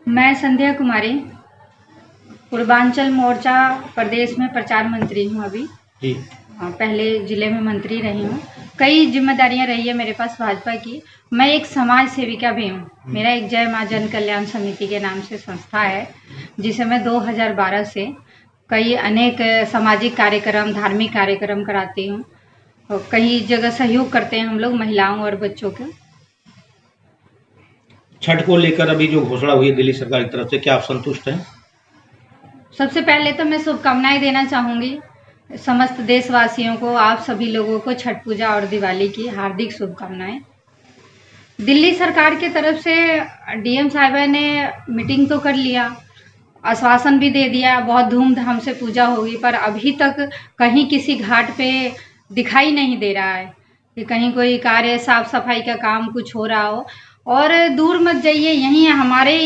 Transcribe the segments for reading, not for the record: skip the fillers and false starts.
मैं संध्या कुमारी पूर्वांचल मोर्चा प्रदेश में प्रचार मंत्री हूँ अभी जी। पहले जिले में मंत्री रही हूँ। कई जिम्मेदारियां रही है मेरे पास भाजपा की। मैं एक समाज सेविका भी हूँ। मेरा एक जय मां जन कल्याण समिति के नाम से संस्था है, जिसे मैं 2012 से कई अनेक सामाजिक कार्यक्रम, धार्मिक कार्यक्रम कराती हूँ और कई जगह सहयोग करते हैं हम लोग महिलाओं और बच्चों के। छठ को लेकर अभी जो घोषणा हुई है दिल्ली सरकार की तरफ से, क्या आप संतुष्ट हैं? सबसे पहले तो मैं शुभकामनाएं देना चाहूँगी समस्त देशवासियों को, आप सभी लोगों को छठ पूजा और दिवाली की हार्दिक शुभकामनाएं। दिल्ली सरकार की तरफ से डीएम साहिबा ने मीटिंग तो कर लिया, आश्वासन भी दे दिया, बहुत धूमधाम से पूजा होगी, पर अभी तक कहीं किसी घाट पे दिखाई नहीं दे रहा है कि कहीं कोई कार्य साफ सफाई का काम कुछ हो रहा हो। और दूर मत जाइए, यहीं हमारे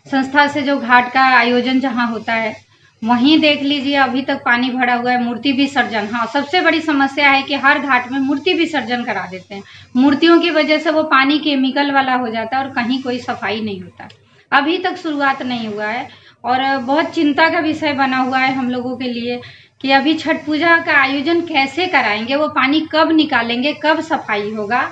संस्था से जो घाट का आयोजन जहाँ होता है वहीं देख लीजिए, अभी तक पानी भरा हुआ है। मूर्ति विसर्जन, हाँ सबसे बड़ी समस्या है कि हर घाट में मूर्ति विसर्जन करा देते हैं। मूर्तियों की वजह से वो पानी केमिकल वाला हो जाता है और कहीं कोई सफाई नहीं होता। अभी तक शुरुआत नहीं हुआ है और बहुत चिंता का विषय बना हुआ है हम लोगों के लिए कि अभी छठ पूजा का आयोजन कैसे कराएंगे, वो पानी कब निकालेंगे, कब सफाई होगा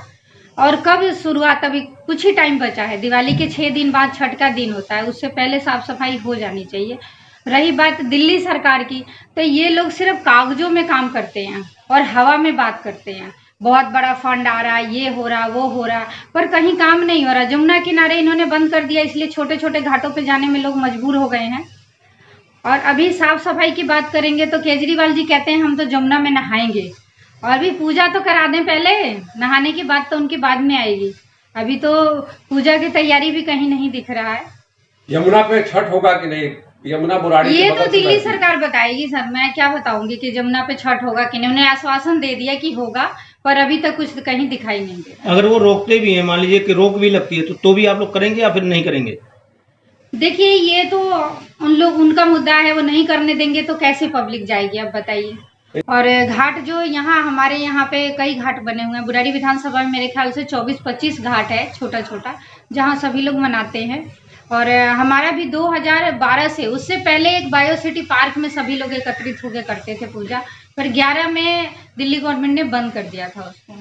और कब शुरुआत। अभी कुछ ही टाइम बचा है, दिवाली के 6 दिन बाद छठ का दिन होता है, उससे पहले साफ सफाई हो जानी चाहिए। रही बात दिल्ली सरकार की, तो ये लोग सिर्फ कागजों में काम करते हैं और हवा में बात करते हैं। बहुत बड़ा फंड आ रहा है, ये हो रहा, वो हो रहा, पर कहीं काम नहीं हो रहा। जमुना किनारे इन्होंने बंद कर दिया, इसलिए छोटे छोटे घाटों पे जाने में लोग मजबूर हो गए हैं। और अभी साफ सफाई की बात करेंगे तो केजरीवाल जी कहते हैं हम तो जमुना में नहाएंगे, और अभी पूजा तो करा दें पहले, नहाने की बात तो उनकी बाद में आएगी। अभी तो पूजा की तैयारी भी कहीं नहीं दिख रहा है। यमुना पे छठ होगा कि नहीं? यमुना बुराड़ी ये तो दिल्ली सरकार बताएगी सर, मैं क्या बताऊंगी कि जमुना पे छठ होगा कि नहीं। उन्हें आश्वासन दे दिया कि होगा, पर अभी तक कुछ कहीं दिखाई नहीं दे रहा। अगर वो रोकते भी हैं, मान लीजिए कि रोक भी लगती है, तो भी आप लोग करेंगे या फिर नहीं करेंगे? देखिए, ये तो उनका मुद्दा है, वो नहीं करने देंगे तो कैसे पब्लिक जाएगी, अब बताइए। और घाट जो यहाँ हमारे यहाँ पे कई घाट बने हुए हैं। बुराड़ी विधानसभा में मेरे ख्याल से 24-25 घाट है छोटा छोटा, जहाँ सभी लोग मनाते हैं। और हमारा भी 2012 से, उससे पहले एक बायोसिटी पार्क में सभी लोग एकत्रित होकर करते थे पूजा, पर 11 में दिल्ली गवर्नमेंट ने बंद कर दिया था उसको।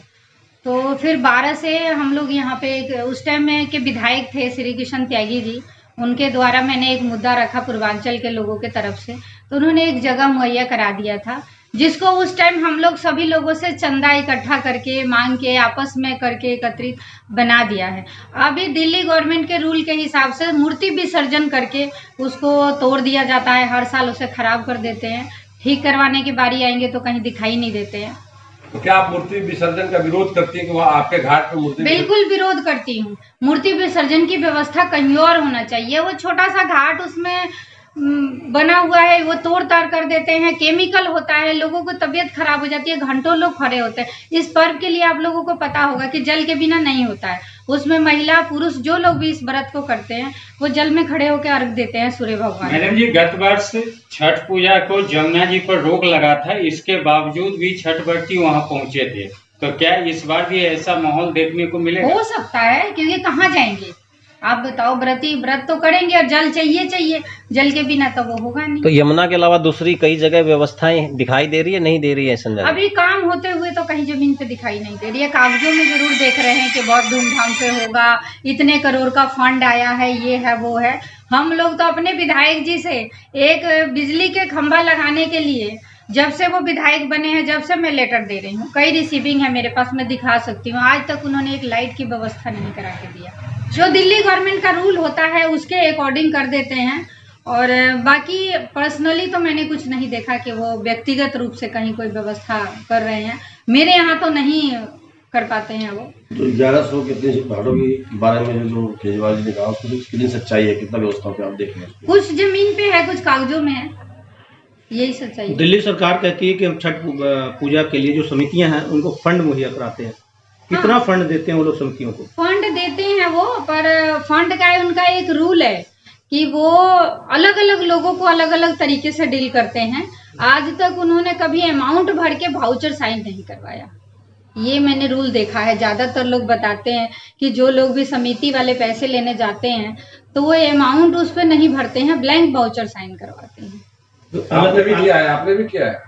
तो फिर 12 से हम लोग यहाँ पे, उस टाइम में के विधायक थे श्री किशन त्यागी जी, उनके द्वारा मैंने एक मुद्दा रखा पूर्वांचल के लोगों के तरफ से, तो उन्होंने एक जगह मुहैया करा दिया था, जिसको उस टाइम हम लोग सभी लोगों से चंदा इकट्ठा करके मांग के आपस में करके एकत्रित बना दिया है। अभी दिल्ली गवर्नमेंट के रूल के हिसाब से मूर्ति विसर्जन करके उसको तोड़ दिया जाता है, हर साल उसे खराब कर देते हैं। ठीक करवाने की बारी आएंगे तो कहीं दिखाई नहीं देते हैं। तो क्या आप मूर्ति विसर्जन का विरोध करती हैं कि वहाँ आपके घाट पे मूर्ति? बिल्कुल विरोध करती हूँ। मूर्ति विसर्जन की व्यवस्था कहीं और होना चाहिए। वो छोटा सा घाट उसमें बना हुआ है, वो तोड़ ताड़ कर देते हैं, केमिकल होता है, लोगों को तबीयत खराब हो जाती है, घंटों लोग खड़े होते हैं। इस पर्व के लिए आप लोगों को पता होगा कि जल के बिना नहीं होता है। उसमें महिला पुरुष जो लोग भी इस व्रत को करते हैं वो जल में खड़े होकर अर्घ देते हैं सूर्य भगवान। मैडम जी, गत वर्ष छठ पूजा को जमुना जी पर रोक लगा था, इसके बावजूद भी छठ व्रती वहां पहुंचे थे, तो क्या इस बार भी ऐसा माहौल देखने को मिलेगा? हो सकता है, क्योंकि कहाँ जाएंगे आप बताओ। व्रती व्रत तो करेंगे और जल चाहिए, जल के बिना तो वो होगा नहीं। तो यमुना के अलावा दूसरी कई जगह व्यवस्थाएं दिखाई दे रही है, नहीं दे रही है संजय? अभी काम होते हुए तो कहीं जमीन पे दिखाई नहीं दे रही है। कागजों में जरूर देख रहे हैं कि बहुत धूमधाम से होगा, इतने करोड़ का फंड आया है, ये है वो है। हम लोग तो अपने विधायक जी से एक बिजली के खंभा लगाने के लिए, जब से वो विधायक बने हैं, जब से मैं लेटर दे रही हूँ, कई रिसीविंग है मेरे पास, मैं दिखा सकती हूँ। आज तक उन्होंने एक लाइट की व्यवस्था नहीं करा के दिया। जो दिल्ली गवर्नमेंट का रूल होता है उसके अकॉर्डिंग कर देते हैं, और बाकी पर्सनली तो मैंने कुछ नहीं देखा कि वो व्यक्तिगत रूप से कहीं कोई व्यवस्था कर रहे हैं। मेरे यहाँ तो नहीं कर पाते हैं वो। तो 1100 कितने घाटों के बारे में जो केजरीवाल जी ने कहा, उसको कितनी सच्चाई है, कितना व्यवस्था पे आप देख रहे हैं? कुछ जमीन पे है, कुछ कागजों में है, यही सच्चाई। दिल्ली सरकार कहती है कि हम छठ पूजा के लिए जो समितियां हैं उनको फंड मुहैया कराते हैं। कितना फंड देते हैं वो लोग समितियों को? फंड देते हैं वो, पर फंड का उनका एक रूल है कि वो अलग अलग लोगों को अलग अलग तरीके से डील करते हैं। आज तक उन्होंने कभी अमाउंट भर के वाउचर साइन नहीं करवाया। ये मैंने रूल देखा है। ज्यादातर लोग बताते हैं कि जो लोग भी समिति वाले पैसे लेने जाते हैं तो वो अमाउंट उस पर नहीं भरते हैं, ब्लैंक वाउचर साइन करवाते हैं। तो आपने भी किया है, आपने भी किया है,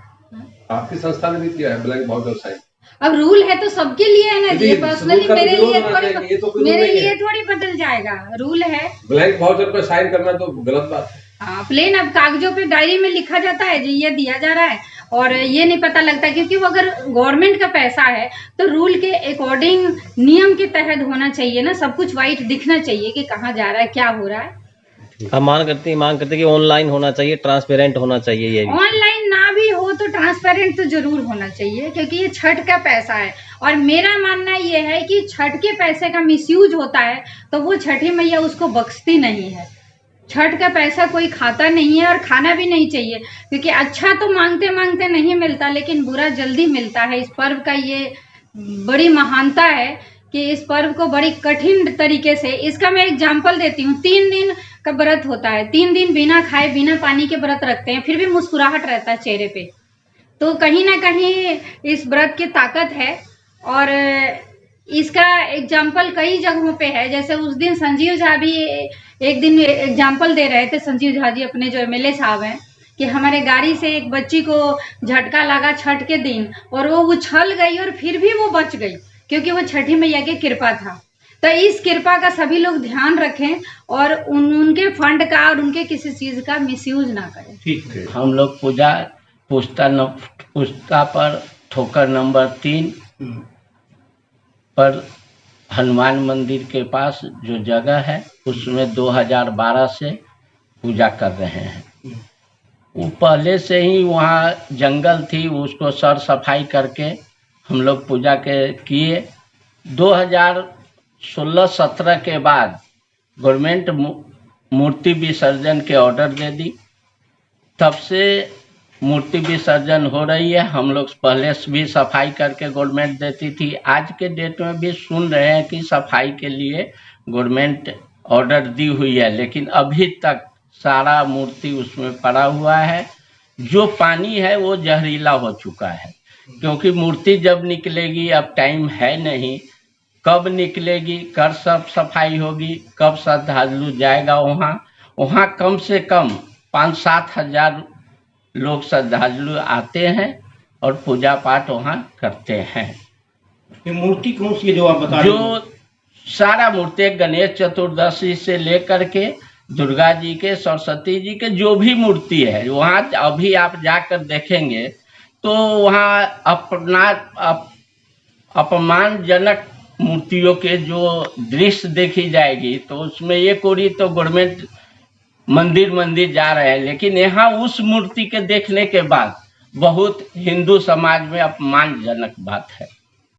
आपकी संस्था ने भी किया है ब्लैंक वाउचर साइन। अब रूल है तो सबके लिए है ना जी, ये पर्सनली रूल का मेरे विरोध लिए होना चाहिए, ये तो कोई मेरे रूल नहीं लिए है। थोड़ी बदल जाएगा, रूल है। ब्लैंक वाउचर पर साइन करना तो गलत बात है। हाँ, प्लेन अब कागजों पे डायरी में लिखा जाता है जी ये दिया जा रहा है, और ये नहीं पता लगता, क्योंकि वो अगर गवर्नमेंट का पैसा है तो रूल के अकॉर्डिंग नियम के तहत होना चाहिए ना, सब कुछ वाइट दिखना चाहिए कि कहाँ जा रहा है, क्या हो रहा है। हम मांग करते कि ऑनलाइन होना चाहिए, ट्रांसपेरेंट होना चाहिए। ये ऑनलाइन ना भी हो तो ट्रांसपेरेंट तो जरूर होना चाहिए, क्योंकि ये छठ का पैसा है। और मेरा मानना ये है कि छठ के पैसे का मिसयूज होता है तो वो छठी मैया उसको बख्शती नहीं है। छठ का पैसा कोई खाता नहीं है और खाना भी नहीं चाहिए, क्योंकि अच्छा तो मांगते मांगते नहीं मिलता, लेकिन बुरा जल्दी मिलता है। इस पर्व का ये बड़ी महानता है कि इस पर्व को बड़ी कठिन तरीके से, इसका मैं एग्जाम्पल देती हूँ। 3 दिन का व्रत होता है, 3 दिन बिना खाए बिना पानी के व्रत रखते हैं, फिर भी मुस्कुराहट रहता है चेहरे पे। तो कहीं ना कहीं इस व्रत की ताकत है, और इसका एग्जाम्पल कई जगहों पे है। जैसे उस दिन संजीव झा भी एक दिन एग्जाम्पल दे रहे थे, संजीव झा जी अपने जो एमएलए साहब हैं, कि हमारे गाड़ी से एक बच्ची को झटका लगा छठ के दिन और वो उछल गई और फिर भी वो बच गई, क्योंकि वो छठी मैया की कृपा था। तो इस कृपा का सभी लोग ध्यान रखें और उनके फंड का और उनके किसी चीज का मिसयूज ना करें। ठीक है। हम लोग पुस्ता पर ठोकर नंबर 3 पर हनुमान मंदिर के पास जो जगह है उसमें 2012 से पूजा कर रहे हैं। वो पहले से ही वहाँ जंगल थी, उसको सर सफाई करके हम लोग पूजा किए। 2016-17 के बाद गवर्नमेंट मूर्ति विसर्जन के ऑर्डर दे दी, तब से मूर्ति विसर्जन हो रही है। हम लोग पहले से भी सफाई करके गवर्नमेंट देती थी, आज के डेट में भी सुन रहे हैं कि सफाई के लिए गवर्नमेंट ऑर्डर दी हुई है, लेकिन अभी तक सारा मूर्ति उसमें पड़ा हुआ है। जो पानी है वो जहरीला हो चुका है, क्योंकि मूर्ति जब निकलेगी, अब टाइम है नहीं, कब निकलेगी, कर सब सफाई होगी, कब श्रद्धालु जाएगा वहाँ कम से कम 5-7 हज़ार लोग श्रद्धालु आते हैं और पूजा पाठ वहाँ करते हैं। ये मूर्ति कौन सी है जो आप बता रहे हैं? जो सारा मूर्ति गणेश चतुर्दशी से लेकर के दुर्गा जी के, सरस्वती जी के, जो भी मूर्ति है वहाँ अभी आप जाकर देखेंगे तो वहाँ अपमानजनक मूर्तियों के जो दृश्य देखी जाएगी, तो उसमें एक ओरी तो गवर्नमेंट मंदिर जा रहे हैं, लेकिन यहाँ उस मूर्ति के देखने के बाद बहुत हिंदू समाज में अपमानजनक बात है।